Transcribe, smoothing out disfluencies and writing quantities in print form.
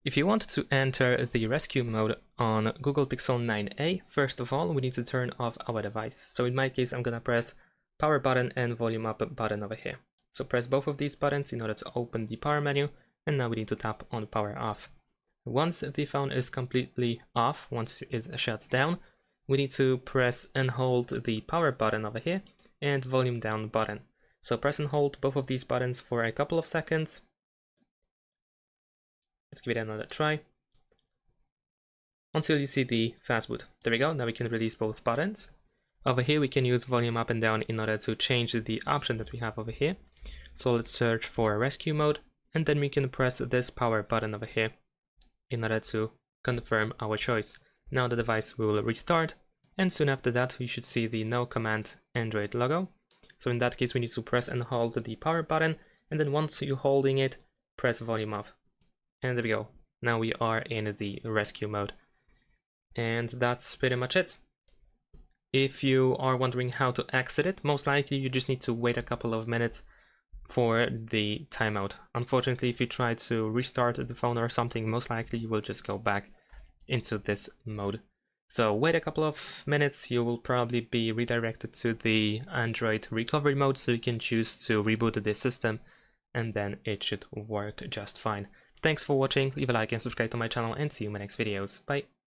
If you want to enter the rescue mode on Google Pixel 9a, first of all, we need to turn off our device. So in my case, I'm gonna press power button and volume up button over here. So press both of these buttons in order to open the power menu, and now we need to tap on power off. Once the phone is completely off, once it shuts down, we need to press and hold the power button over here and volume down button. So press and hold both of these buttons for a couple of seconds. Let's give it another try. Until you see the fast boot. There we go, now we can release both buttons. Over here we can use volume up and down in order to change the option that we have over here. So let's search for rescue mode, and then we can press this power button over here in order to confirm our choice. Now the device will restart, and soon after that we should see the no command Android logo. So in that case we need to press and hold the power button, and then once you're holding it, press volume up. And there we go, now we are in the rescue mode. And that's pretty much it. If you are wondering how to exit it, most likely you just need to wait a couple of minutes for the timeout. Unfortunately, if you try to restart the phone or something, most likely you will just go back into this mode. So wait a couple of minutes, you will probably be redirected to the Android recovery mode, so you can choose to reboot the system, and then it should work just fine. Thanks for watching, leave a like and subscribe to my channel, and see you in my next videos. Bye!